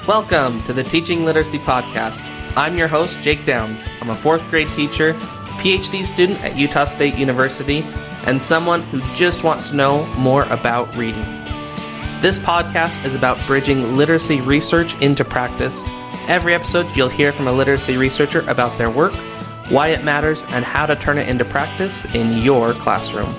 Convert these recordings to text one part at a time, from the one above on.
Welcome to the Teaching Literacy Podcast. I'm your host, Jake Downs. I'm a fourth grade teacher, PhD student at Utah State University, and someone who just wants to know more about reading. This podcast is about bridging literacy research into practice. Every episode, you'll hear from a literacy researcher about their work, why it matters, and how to turn it into practice in your classroom.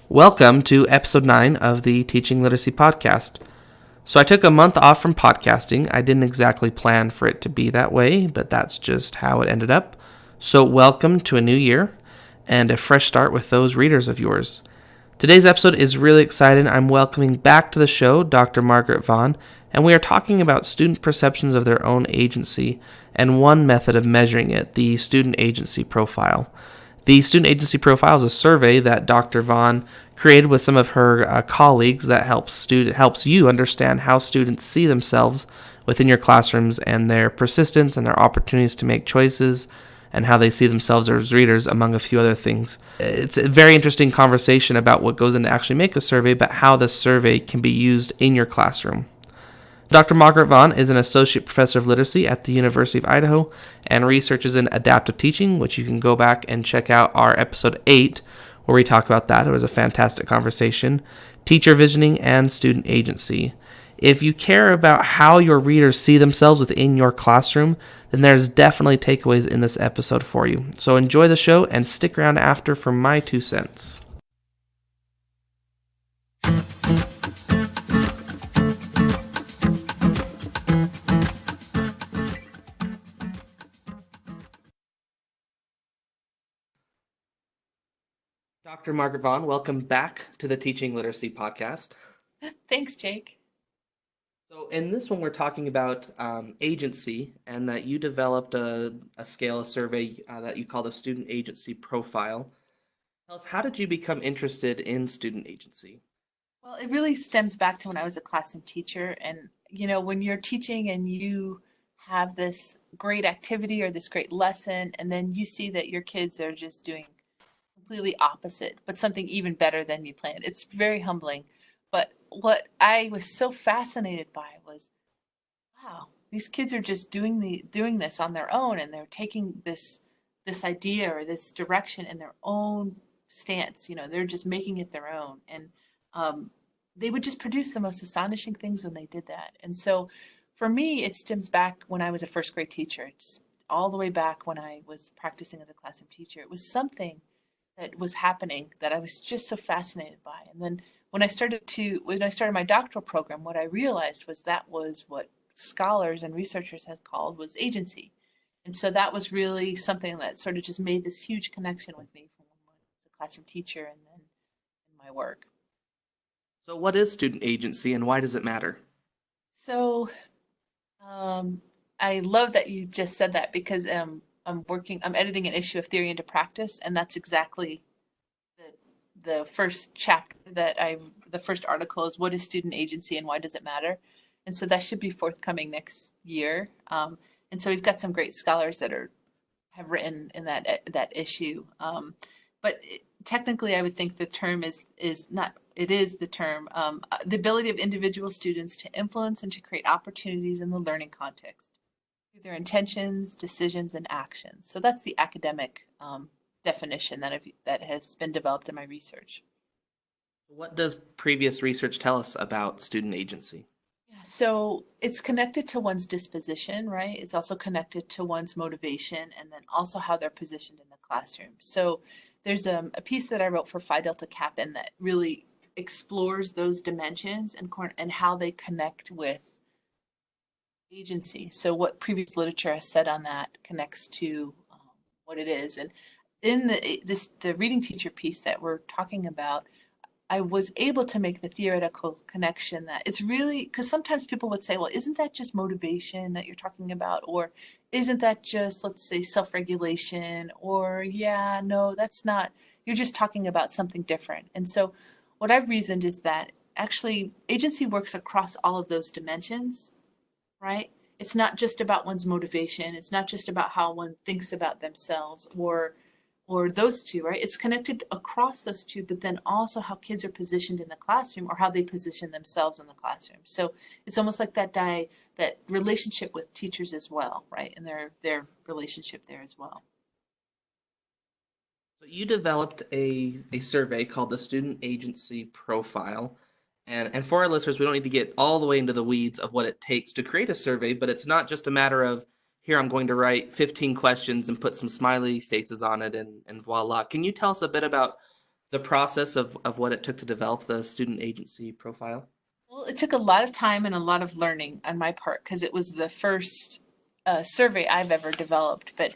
Welcome to episode 9 of the Teaching Literacy Podcast. So I took a month off from podcasting. I didn't exactly plan for it to be that way, but that's just how it ended up. So welcome to a new year and a fresh start with those readers of yours. Today's episode is really exciting. I'm welcoming back to the show Dr. Margaret Vaughn, and we are talking about student perceptions of their own agency and one method of measuring it, the student agency profile. The student agency profile is a survey that Dr. Vaughn created with some of her colleagues that helps you understand how students see themselves within your classrooms and their persistence and their opportunities to make choices and how they see themselves as readers, among a few other things. It's a very interesting conversation about what goes into actually make a survey, but how the survey can be used in your classroom. Dr. Margaret Vaughn is an associate professor of literacy at the University of Idaho and researches in adaptive teaching, which you can go back and check out our episode 8, where we talk about that. It was a fantastic conversation. Teacher visioning and student agency. If you care about how your readers see themselves within your classroom, then there's definitely takeaways in this episode for you. So enjoy the show and stick around after for my 2 cents. Dr. Margaret Vaughn, welcome back to the Teaching Literacy Podcast. Thanks, Jake. So in this one, we're talking about agency, and that you developed a scale, a survey that you call the student agency profile. Tell us, how did you become interested in student agency? Well, it really stems back to when I was a classroom teacher. And, when you're teaching and you have this great activity or this great lesson, and then you see that your kids are just doing completely opposite, but something even better than you planned. It's very humbling. But what I was so fascinated by was, wow, these kids are just doing this on their own, and they're taking this idea or this direction in their own stance. They're just making it their own, and they would just produce the most astonishing things when they did that. And so, for me, it stems back when I was a first grade teacher. It's all the way back when I was practicing as a classroom teacher. It was something that was happening that I was just so fascinated by. And then when I started my doctoral program, what I realized was that was what scholars and researchers had called was agency. And so that was really something that sort of just made this huge connection with me from when I was a classroom teacher and then in my work. So what is student agency and why does it matter? So I love that you just said that, because I'm editing an issue of Theory into Practice, and that's exactly the first chapter the first article is, what is student agency and why does it matter? And so that should be forthcoming next year. And so we've got some great scholars that have written in that issue. But technically, I would think the term is the term, the ability of individual students to influence and to create opportunities in the learning context through their intentions, decisions, and actions. So that's the academic definition that has been developed in my research. What does previous research tell us about student agency? Yeah, so it's connected to one's disposition, right? It's also connected to one's motivation, and then also how they're positioned in the classroom. So there's a piece that I wrote for Phi Delta Kappan that really explores those dimensions and how they connect with agency. So what previous literature has said on that connects to what it is. And in the reading teacher piece that we're talking about, I was able to make the theoretical connection that it's really, because sometimes people would say, well, isn't that just motivation that you're talking about? Or isn't that just, let's say, self-regulation? Or, yeah, no, that's not, you're just talking about something different. And so what I've reasoned is that actually agency works across all of those dimensions, right? It's not just about one's motivation. It's not just about how one thinks about themselves or or those two, right? It's connected across those two, but then also how kids are positioned in the classroom or how they position themselves in the classroom. So it's almost like that relationship with teachers as well, right? And their relationship there as well. So you developed a survey called the Student Agency Profile. And for our listeners, we don't need to get all the way into the weeds of what it takes to create a survey, but it's not just a matter of here, I'm going to write 15 questions and put some smiley faces on it and voila. Can you tell us a bit about the process of what it took to develop the Student Agency Profile? Well, it took a lot of time and a lot of learning on my part because it was the first survey I've ever developed. But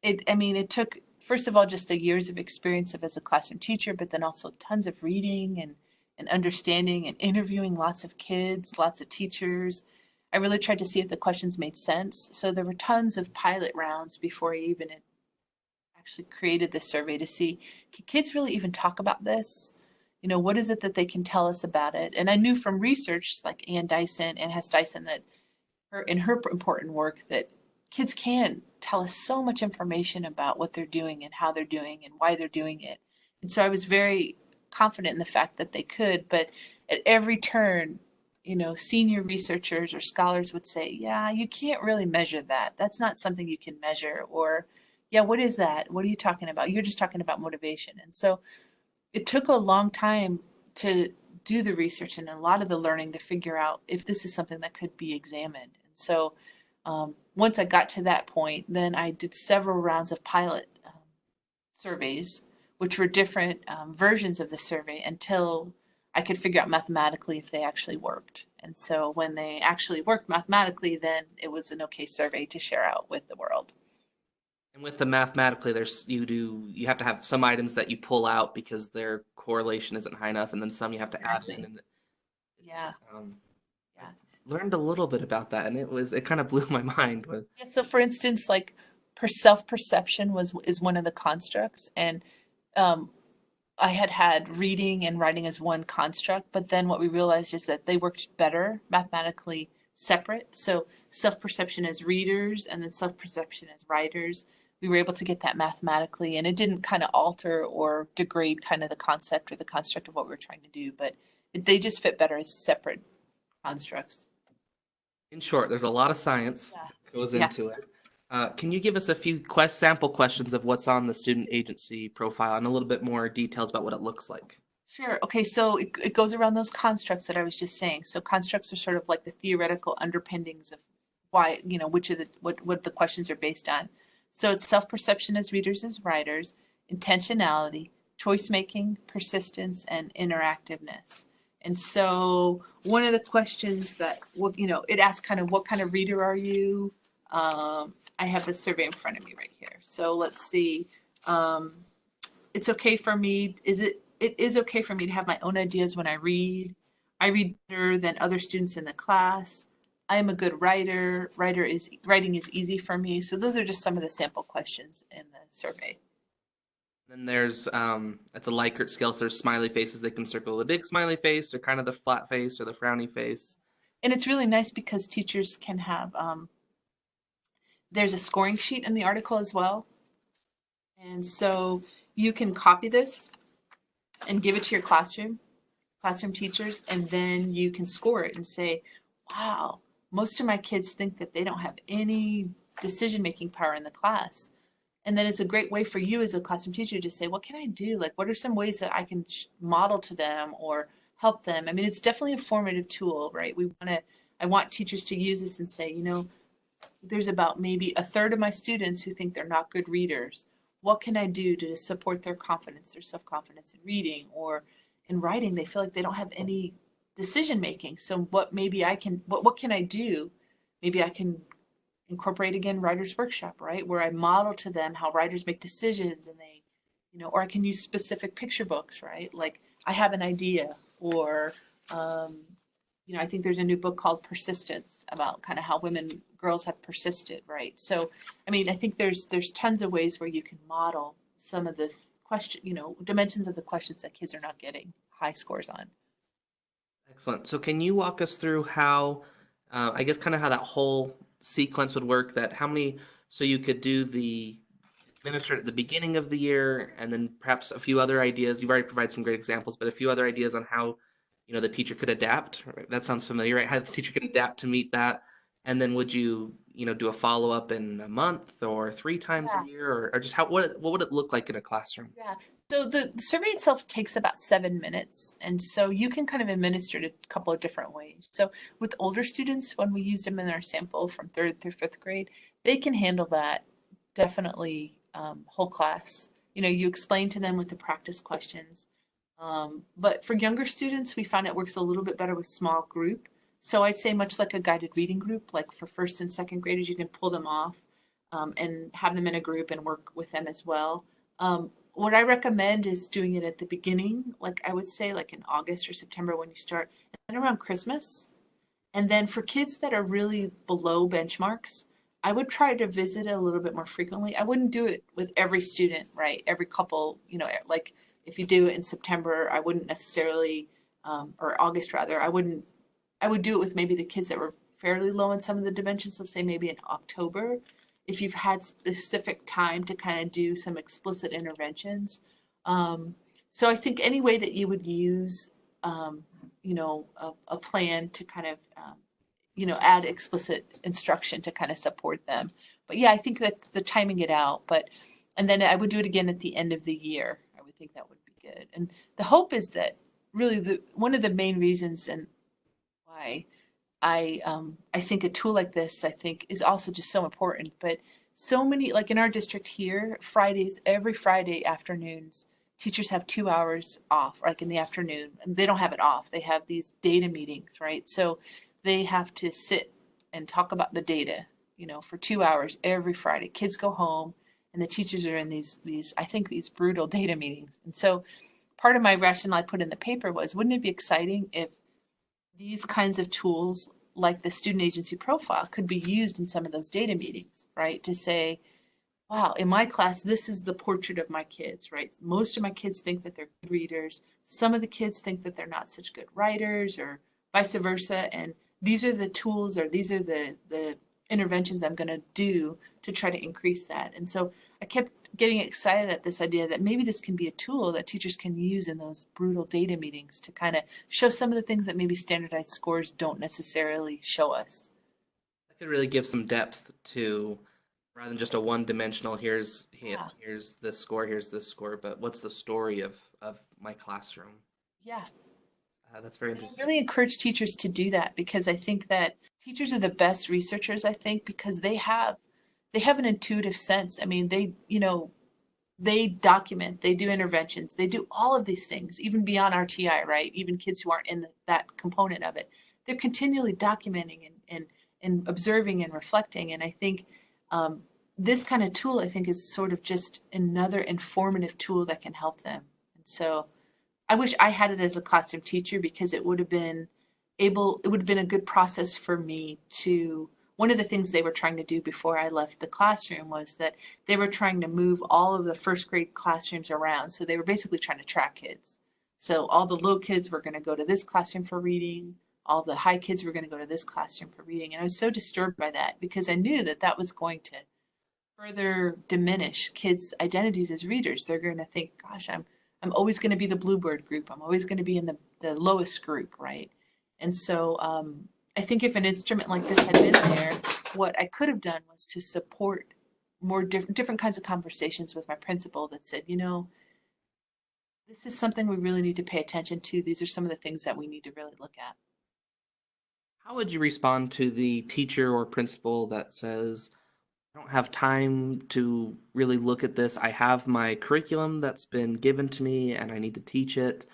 it took, first of all, just the years of experience of as a classroom teacher, but then also tons of reading and understanding and interviewing lots of kids, lots of teachers. I really tried to see if the questions made sense. So there were tons of pilot rounds before I even actually created this survey to see, can kids really even talk about this? What is it that they can tell us about it? And I knew from research like Ann Hess Dyson, that in her important work, that kids can tell us so much information about what they're doing and how they're doing and why they're doing it. And so I was very confident in the fact that they could, but at every turn, senior researchers or scholars would say, yeah, you can't really measure that. That's not something you can measure. Or, yeah, what is that? What are you talking about? You're just talking about motivation. And so it took a long time to do the research and a lot of the learning to figure out if this is something that could be examined. And so once I got to that point, then I did several rounds of pilot surveys, which were different versions of the survey until I could figure out mathematically if they actually worked. And so when they actually worked mathematically, then it was an okay survey to share out with the world. And with the mathematically, you have to have some items that you pull out because their correlation isn't high enough, and then some you have to add in. Exactly. And Yeah. I Yeah. learned a little bit about that, and it kind of blew my mind. With Yeah, so for instance, like self-perception is one of the constructs, and um, I had reading and writing as one construct, but then what we realized is that they worked better mathematically separate. So self-perception as readers and then self-perception as writers, we were able to get that mathematically, and it didn't kind of alter or degrade kind of the concept or the construct of what we were trying to do, but they just fit better as separate constructs. in short, there's a lot of science Yeah. that goes Yeah. into it. Can you give us a few sample questions of what's on the student agency profile and a little bit more details about what it looks like? Sure. Okay, so it goes around those constructs that I was just saying. So constructs are sort of like the theoretical underpinnings of why, which of the what the questions are based on. So it's self-perception as readers as writers, intentionality, choice making, persistence, and interactiveness. And so one of the questions that it asks kind of what kind of reader are you? I have the survey in front of me right here. So let's see. Um, it's okay for me. It is okay for me to have my own ideas when I read. I read better than other students in the class. I am a good writer. Writing is easy for me. So those are just some of the sample questions in the survey. Then there's it's a Likert scale, so there's smiley faces. They can circle the big smiley face or kind of the flat face or the frowny face. And it's really nice because teachers can have there's a scoring sheet in the article as well. And so you can copy this and give it to your classroom teachers, and then you can score it and say, wow, most of my kids think that they don't have any decision-making power in the class. And then it's a great way for you as a classroom teacher to say, what can I do? Like, what are some ways that I can model to them or help them? I mean, it's definitely a formative tool, right? I want teachers to use this and say, there's about maybe a third of my students who think they're not good readers. What can I do to support their confidence, their self-confidence in reading or in writing? They feel like they don't have any decision making. So what can I do? Maybe I can incorporate again writer's workshop, right? Where I model to them how writers make decisions and they, or I can use specific picture books, right? Like I have an idea or, I think there's a new book called Persistence about kind of how girls have persisted, right? So, I mean, I think there's tons of ways where you can model some of the dimensions of the questions that kids are not getting high scores on. Excellent. So can you walk us through how, I guess, kind of how that whole sequence would work? So you could do administer it at the beginning of the year, and then perhaps a few other ideas. You've already provided some great examples, but a few other ideas on how, the teacher could adapt. Right? That sounds familiar, right? How the teacher could adapt to meet that. And then would you, do a follow-up in a month or three times a Yeah. year, or just what would it look like in a classroom? Yeah. So the survey itself takes about 7 minutes. And so you can kind of administer it a couple of different ways. So with older students, when we used them in our sample from third through fifth grade, they can handle that definitely whole class. You explain to them with the practice questions. But for younger students, we found it works a little bit better with small group. So I'd say much like a guided reading group, like for first and second graders, you can pull them off and have them in a group and work with them as well. What I recommend is doing it at the beginning, like I would say like in August or September when you start, and then around Christmas. And then for kids that are really below benchmarks, I would try to visit it a little bit more frequently. I wouldn't do it with every student, right? Every couple, like if you do it in September, I wouldn't necessarily, or August rather, I would do it with maybe the kids that were fairly low in some of the dimensions, let's say maybe in October, if you've had specific time to kind of do some explicit interventions. So I think any way that you would use, a plan to kind of, add explicit instruction to kind of support them. But yeah, I think that the timing it out, and then I would do it again at the end of the year. I would think that would be good. And the hope is that really one of the main reasons and why I think a tool like this I think is also just so important. But so many, like in our district here, every Friday afternoons, teachers have 2 hours off, like in the afternoon, and they don't have it off. They have these data meetings, right? So they have to sit and talk about the data, for 2 hours every Friday. Kids go home, and the teachers are in these I think these brutal data meetings. And so part of my rationale I put in the paper was, wouldn't it be exciting if these kinds of tools like the student agency profile could be used in some of those data meetings, right? To say, wow, in my class, this is the portrait of my kids, right? Most of my kids think that they're good readers. Some of the kids think that they're not such good writers or vice versa. And these are the tools or these are the interventions I'm going to do to try to increase that. And so I kept getting excited at this idea that maybe this can be a tool that teachers can use in those brutal data meetings to kind of show some of the things that maybe standardized scores don't necessarily show us. That could really give some depth to, rather than just a one-dimensional. Yeah. Here's this score, but what's the story of my classroom? Yeah. That's very And I interesting. really encourage teachers to do that because I think that teachers are the best researchers, I think, because they have an intuitive sense. I mean, they document, they do interventions, they do all of these things, even beyond RTI, right? Even kids who aren't in that component of it. They're continually documenting and observing and reflecting. And I think this kind of tool, I think, is sort of just another informative tool that can help them. And so I wish I had it as a classroom teacher because it would have been a good process for me to. One of the things they were trying to do before I left the classroom was that they were trying to move all of the first grade classrooms around. So they were basically trying to track kids. So all the low kids were going to go to this classroom for reading. All the high kids were going to go to this classroom for reading. And I was so disturbed by that because I knew that that was going to further diminish kids' identities as readers. They're going to think, gosh, I'm always going to be the bluebird group. I'm always going to be in the lowest group, right? And so I think if an instrument like this had been there, what I could have done was to support more different kinds of conversations with my principal that said, this is something we really need to pay attention to. These are some of the things that we need to really look at. How would you respond to the teacher or principal that says, I don't have time to really look at this. I have my curriculum that's been given to me and I need to teach it.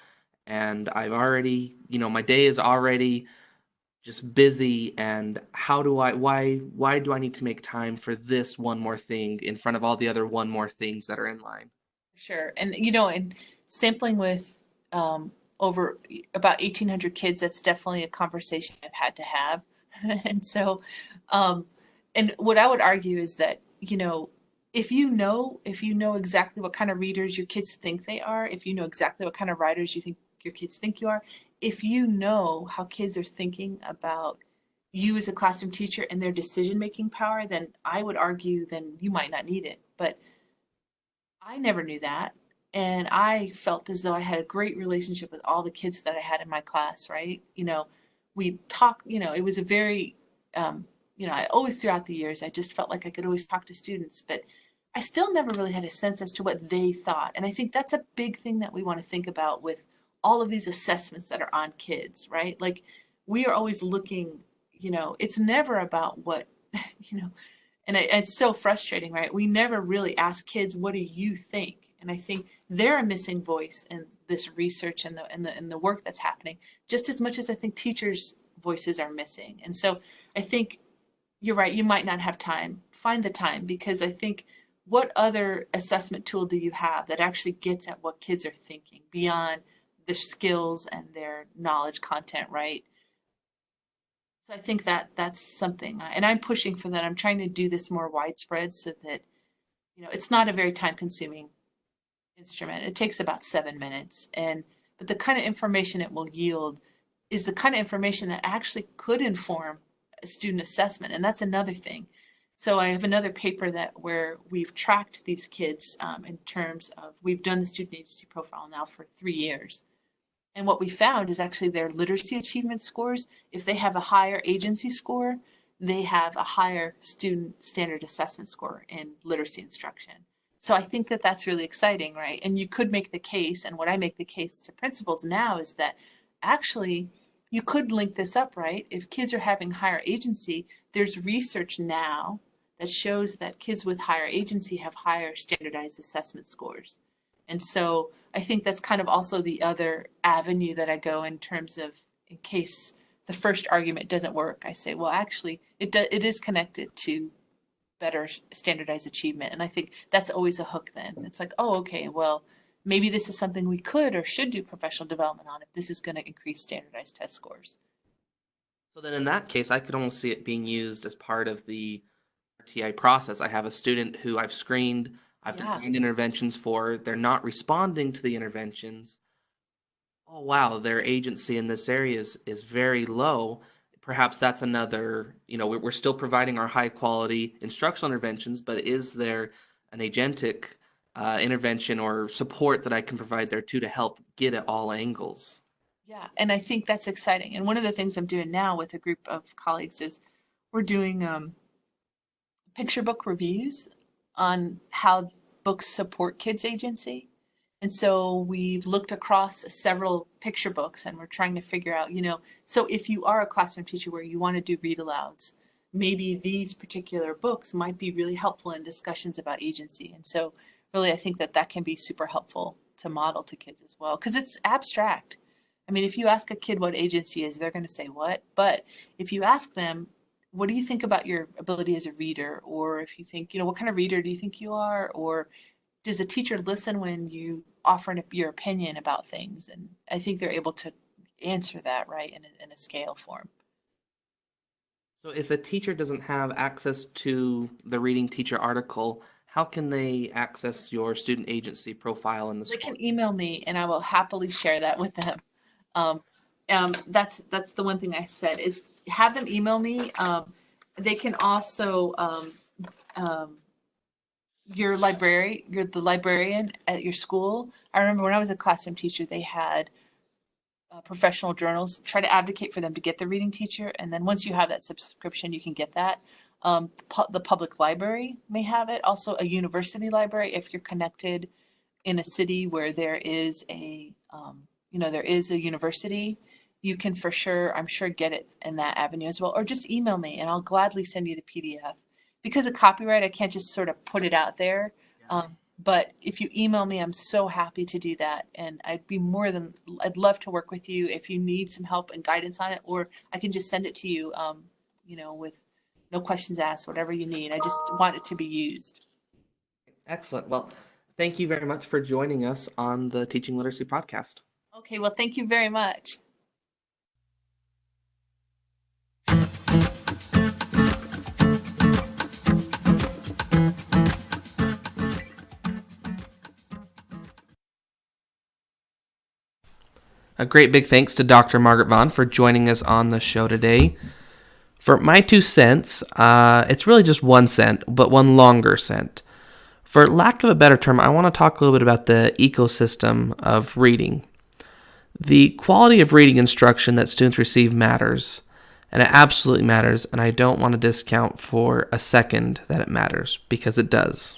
And I've already, my day is already just busy. And why do I need to make time for this one more thing in front of all the other one more things that are in line? Sure. And, and sampling with over about 1,800 kids, that's definitely a conversation I've had to have. And so, and what I would argue is that, if you know exactly what kind of readers your kids think they are, if you know exactly what kind of writers you think your kids think you are, if you know how kids are thinking about you as a classroom teacher and their decision-making power, then I would argue then you might not need it. But I never knew that. And I felt as though I had a great relationship with all the kids that I had in my class, right? We talked, it was a very, I always throughout the years, I just felt like I could always talk to students, but I still never really had a sense as to what they thought. And I think that's a big thing that we want to think about with all of these assessments that are on kids, right? Like we are always looking, it's never about what, you know, and it's so frustrating, right? We never really ask kids, what do you think? And I think they're a missing voice in this research and the work that's happening, just as much as I think teachers' voices are missing. And so I think you're right, you might not have time. Find the time, because I think, what other assessment tool do you have that actually gets at what kids are thinking beyond their skills and their knowledge content, right? So I think that that's something, and I'm pushing for that. I'm trying to do this more widespread so that, it's not a very time consuming instrument. It takes about 7 minutes, but the kind of information it will yield is the kind of information that actually could inform a student assessment. And that's another thing. So I have another paper where we've tracked these kids in terms of, we've done the student agency profile now for 3 years. And what we found is actually their literacy achievement scores, if they have a higher agency score, they have a higher student standard assessment score in literacy instruction. So I think that that's really exciting, right? And you could make the case, and what I make the case to principals now is that actually you could link this up, right? If kids are having higher agency, there's research now that shows that kids with higher agency have higher standardized assessment scores. And so I think that's kind of also the other avenue that I go in terms of, in case the first argument doesn't work, I say, well, actually, it is connected to better standardized achievement. And I think that's always a hook then. It's like, oh, okay, well, maybe this is something we could or should do professional development on if this is going to increase standardized test scores. So then in that case, I could almost see it being used as part of the RTI process. I have a student who I've screened, I've designed interventions for, they're not responding to the interventions. Oh, wow, their agency in this area is very low. Perhaps that's another, we're still providing our high quality instructional interventions, but is there an agentic intervention or support that I can provide there too to help get at all angles? Yeah, and I think that's exciting. And one of the things I'm doing now with a group of colleagues is we're doing picture book reviews on how books support kids' agency. And so we've looked across several picture books and we're trying to figure out, so if you are a classroom teacher where you want to do read alouds, maybe these particular books might be really helpful in discussions about agency. And so really, I think that can be super helpful to model to kids as well, because it's abstract. I mean, if you ask a kid what agency is, they're going to say what? But if you ask them, what do you think about your ability as a reader? Or if you think, what kind of reader do you think you are? Or does a teacher listen when you offer your opinion about things? And I think they're able to answer that, right, in a scale form. So if a teacher doesn't have access to the Reading Teacher article, how can they access your student agency profile in the school? They can email me and I will happily share that with them. That's the one thing I said is have them email me. They can also, you're the librarian at your school. I remember when I was a classroom teacher, they had professional journals. Try to advocate for them to get the Reading Teacher. And then once you have that subscription, you can get that. The public library may have it. Also a university library, if you're connected in a city where there is a university, you can for sure, I'm sure, get it in that avenue as well. Or just email me and I'll gladly send you the PDF. Because of copyright, I can't just sort of put it out there. But if you email me, I'm so happy to do that. And I'd love to work with you if you need some help and guidance on it, or I can just send it to you, with no questions asked, whatever you need. I just want it to be used. Excellent. Well, thank you very much for joining us on the Teaching Literacy podcast. Okay, well, thank you very much. A great big thanks to Dr. Margaret Vaughn for joining us on the show today. For my 2 cents, it's really just 1 cent, but one longer cent. For lack of a better term, I want to talk a little bit about the ecosystem of reading. The quality of reading instruction that students receive matters, and it absolutely matters, and I don't want to discount for a second that it matters, because it does.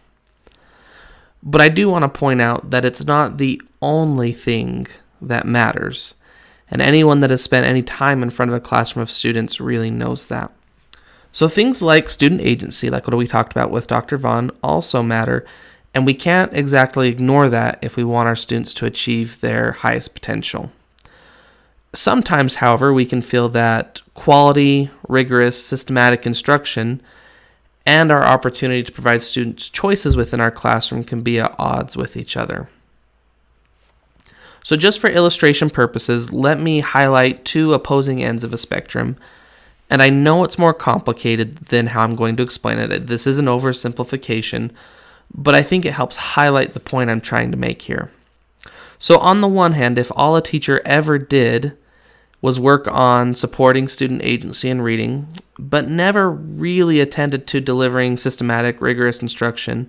But I do want to point out that it's not the only thing that matters, and anyone that has spent any time in front of a classroom of students really knows that. So things like student agency, like what we talked about with Dr. Vaughn, also matter, and we can't exactly ignore that if we want our students to achieve their highest potential. Sometimes, however, we can feel that quality, rigorous, systematic instruction and our opportunity to provide students choices within our classroom can be at odds with each other. So just for illustration purposes, let me highlight two opposing ends of a spectrum. And I know it's more complicated than how I'm going to explain it. This is an oversimplification, but I think it helps highlight the point I'm trying to make here. So on the one hand, if all a teacher ever did was work on supporting student agency and reading, but never really attended to delivering systematic, rigorous instruction,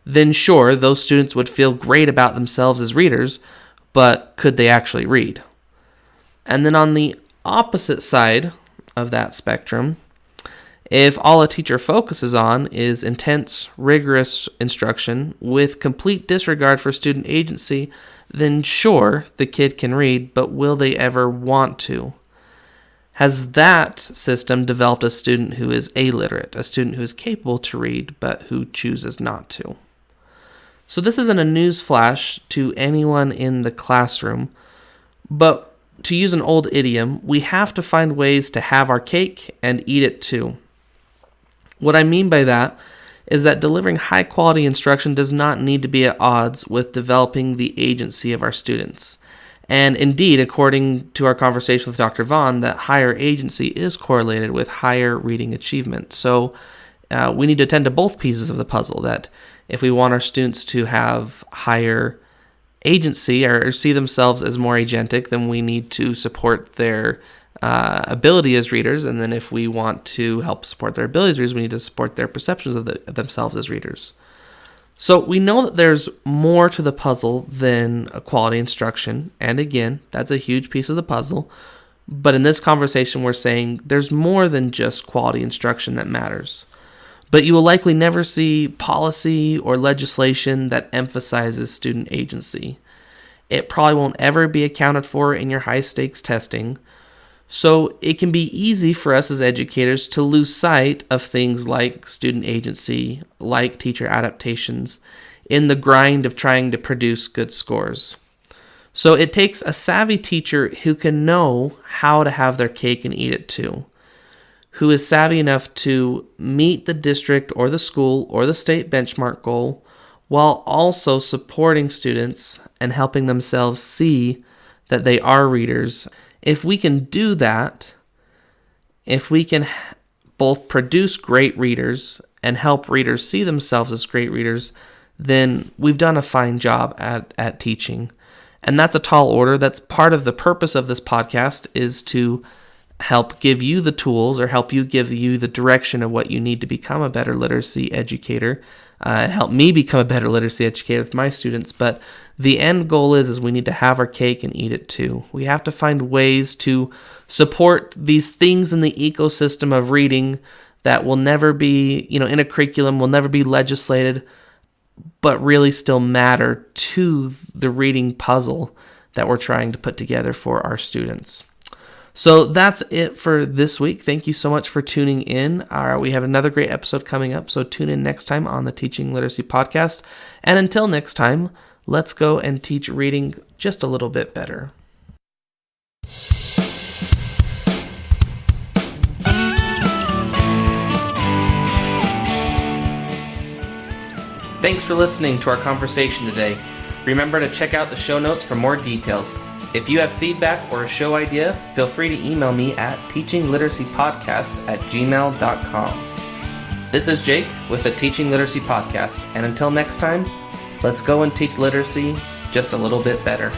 then sure, those students would feel great about themselves as readers, but could they actually read? And then on the opposite side of that spectrum, if all a teacher focuses on is intense, rigorous instruction with complete disregard for student agency, then sure, the kid can read, but will they ever want to? Has that system developed a student who is illiterate, a student who is capable to read, but who chooses not to? So this isn't a news flash to anyone in the classroom, but to use an old idiom, we have to find ways to have our cake and eat it too. What I mean by that is that delivering high quality instruction does not need to be at odds with developing the agency of our students. And indeed, according to our conversation with Dr. Vaughn, that higher agency is correlated with higher reading achievement. So we need to attend to both pieces of the puzzle, that if we want our students to have higher agency or see themselves as more agentic, then we need to support their ability as readers. And then if we want to help support their ability as readers, we need to support their perceptions of themselves as readers. So we know that there's more to the puzzle than a quality instruction. And again, that's a huge piece of the puzzle. But in this conversation, we're saying there's more than just quality instruction that matters. But you will likely never see policy or legislation that emphasizes student agency. It probably won't ever be accounted for in your high-stakes testing. So it can be easy for us as educators to lose sight of things like student agency, like teacher adaptations, in the grind of trying to produce good scores. So it takes a savvy teacher who can know how to have their cake and eat it too, who is savvy enough to meet the district or the school or the state benchmark goal while also supporting students and helping themselves see that they are readers. If we can do that, if we can both produce great readers and help readers see themselves as great readers, then we've done a fine job at teaching. And that's a tall order. That's part of the purpose of this podcast, is to help give you the tools or help you give you the direction of what you need to become a better literacy educator, help me become a better literacy educator with my students. But the end goal is we need to have our cake and eat it too. We have to find ways to support these things in the ecosystem of reading that will never be, in a curriculum, will never be legislated, but really still matter to the reading puzzle that we're trying to put together for our students. So that's it for this week. Thank you so much for tuning in. We have another great episode coming up, so tune in next time on the Teaching Literacy Podcast. And until next time, let's go and teach reading just a little bit better. Thanks for listening to our conversation today. Remember to check out the show notes for more details. If you have feedback or a show idea, feel free to email me at teachingliteracypodcast@gmail.com. This is Jake with the Teaching Literacy Podcast, and until next time, let's go and teach literacy just a little bit better.